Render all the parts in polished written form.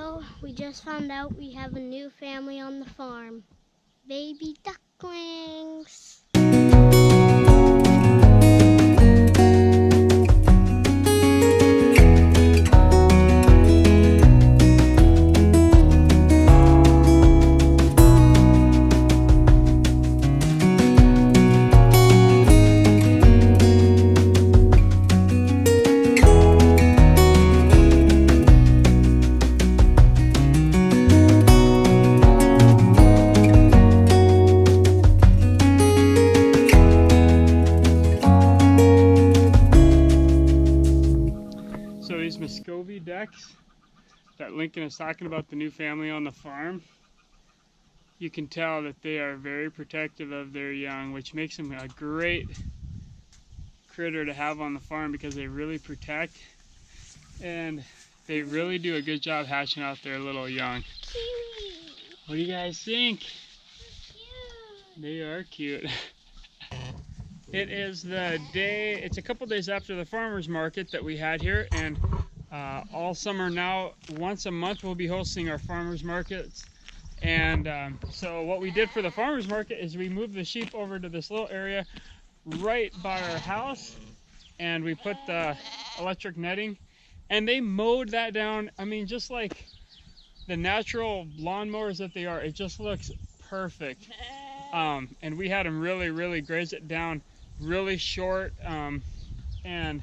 So we just found out we have a new family on the farm. Baby ducklings. So these Muscovy ducks that Lincoln is talking about, the new family on the farm, you can tell that they are very protective of their young, which makes them a great critter to have on the farm because they really protect and they really do a good job hatching out their little young. Cute. What do you guys think? Cute. They are cute. It is the day, it's a couple days after the farmer's market that we had here, and all summer now, once a month we'll be hosting our farmer's markets. And so what we did for the farmer's market is we moved the sheep over to this little area right by our house, and we put the electric netting, and they mowed that down. I mean, just like the natural lawnmowers that they are, it just looks perfect. And we had them really graze it down really short, and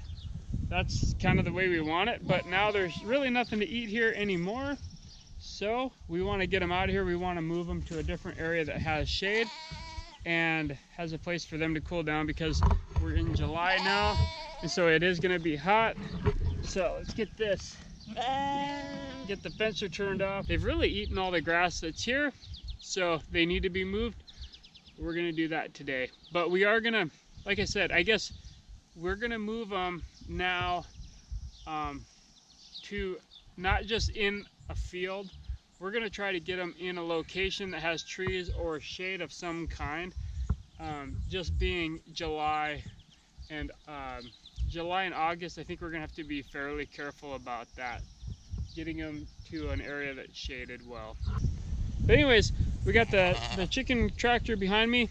that's kind of the way we want it. But now there's really nothing to eat here anymore, so we want to get them out of here. We want to move them to a different area that has shade and has a place for them to cool down, because we're in July now, and so it is going to be hot. So let's get this, get the fencer turned off. They've really eaten all the grass that's here, so they need to be moved. We're going to do that today, but we are going to, like I said, I guess we're going to move them now to not just in a field. We're going to try to get them in a location that has trees or shade of some kind. Just being July and August, I think we're going to have to be fairly careful about that, getting them to an area that's shaded well. But anyways, we got the chicken tractor behind me.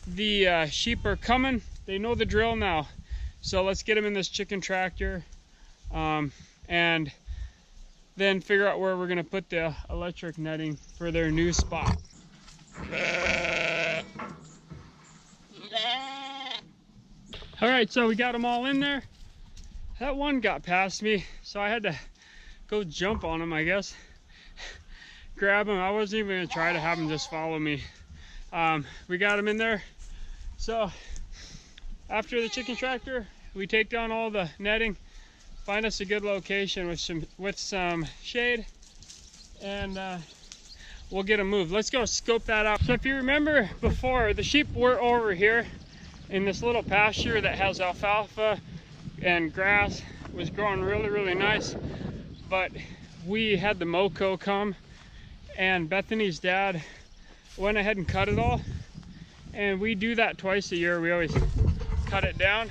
The sheep are coming. They know the drill now. So let's get them in this chicken tractor, and then figure out where we're going to put the electric netting for their new spot. All right, so we got them all in there. That one got past me, so I had to go jump on him, I guess. Grab him. I wasn't even going to try to have him just follow me. We got him in there. So after the chicken tractor, we take down all the netting, find us a good location with some shade, and we'll get them moved. Let's go scope that out. So if you remember before, the sheep were over here in this little pasture that has alfalfa and grass. It was growing really nice, but we had the moco come, and Bethany's dad went ahead and cut it all, and we do that twice a year. We always cut it down,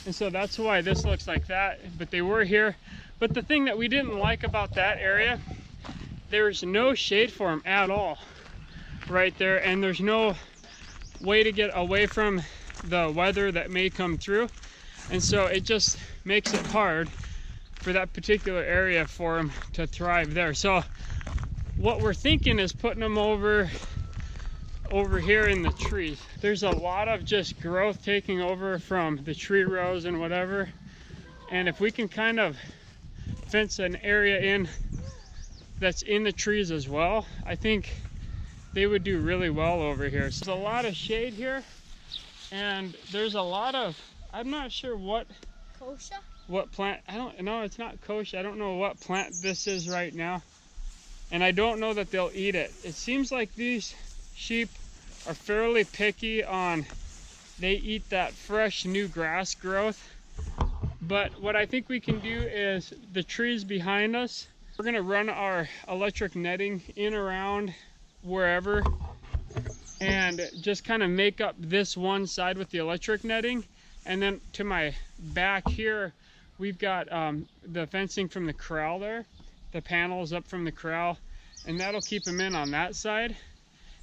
and so that's why this looks like that. But they were here. But the thing that we didn't like about that area, there's no shade for them at all right there, and there's no way to get away from the weather that may come through, and so it just makes it hard for that particular area for them to thrive there. So what we're thinking is putting them over here in the trees. There's a lot of just growth taking over from the tree rows and whatever, and if we can kind of fence an area in that's in the trees as well, I think they would do really well over here. So there's a lot of shade here, and there's a lot of, I'm not sure what plant, I don't know, it's not kochia. I don't know what plant this is right now, and I don't know that they'll eat it. It seems like these sheep are fairly picky on, they eat that fresh new grass growth. But what I think we can do is the trees behind us, we're going to run our electric netting in around wherever, and just kind of make up this one side with the electric netting. And then to my back here, we've got the fencing from the corral there, the panels up from the corral, and that'll keep them in on that side.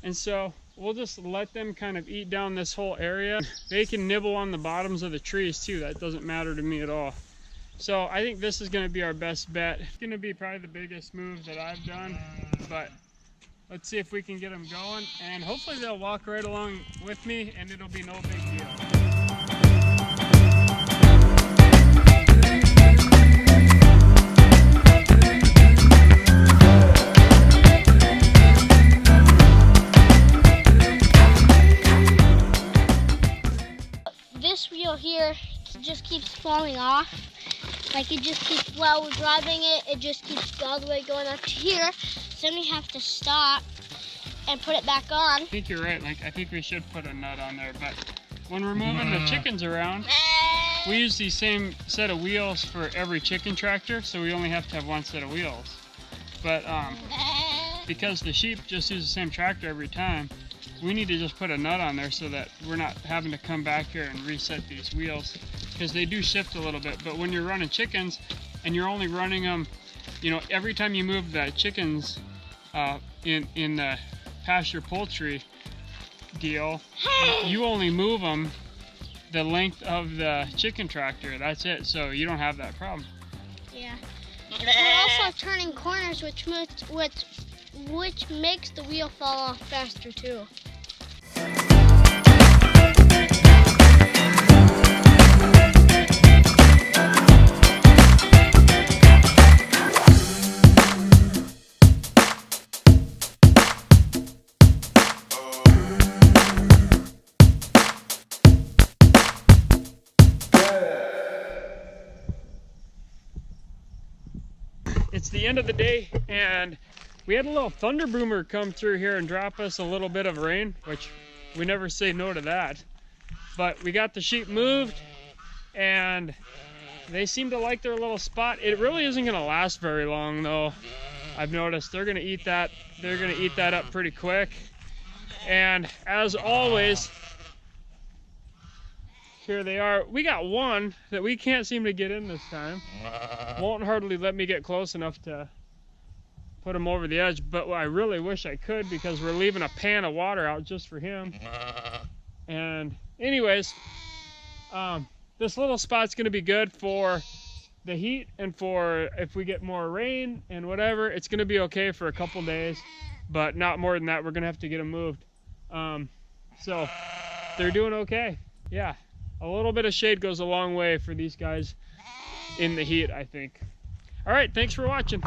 And so we'll just let them kind of eat down this whole area. They can nibble on the bottoms of the trees too. That doesn't matter to me at all. So I think this is going to be our best bet. It's going to be probably the biggest move that I've done, but let's see if we can get them going, and hopefully they'll walk right along with me and it'll be no big deal. This wheel here just keeps falling off. Like it just keeps, while we're driving it, it just keeps all the way going up to here. So then we have to stop and put it back on. I think you're right. Like, I think we should put a nut on there, but when we're moving the chickens around, we use the same set of wheels for every chicken tractor, so we only have to have one set of wheels. But because the sheep just use the same tractor every time, we need to just put a nut on there so that we're not having to come back here and reset these wheels, because they do shift a little bit. But when you're running chickens and you're only running them, you know, every time you move the chickens in the pasture poultry deal, you only move them the length of the chicken tractor. That's it. So you don't have that problem. Yeah. We're also turning corners, which makes the wheel fall off faster too. It's the end of the day, and we had a little thunder boomer come through here and drop us a little bit of rain, which we never say no to that. But we got the sheep moved, and they seem to like their little spot. It really isn't going to last very long, though. I've noticed they're going to eat that. They're going to eat that up pretty quick. And as always, here they are. We got one that we can't seem to get in this time. Won't hardly let me get close enough to put him over the edge, but I really wish I could, because we're leaving a pan of water out just for him. And anyways, this little spot's going to be good for the heat, and for if we get more rain and whatever, it's going to be okay for a couple days, but not more than that. We're going to have to get them moved. So they're doing okay. Yeah, a little bit of shade goes a long way for these guys in the heat, I think. All right, thanks for watching.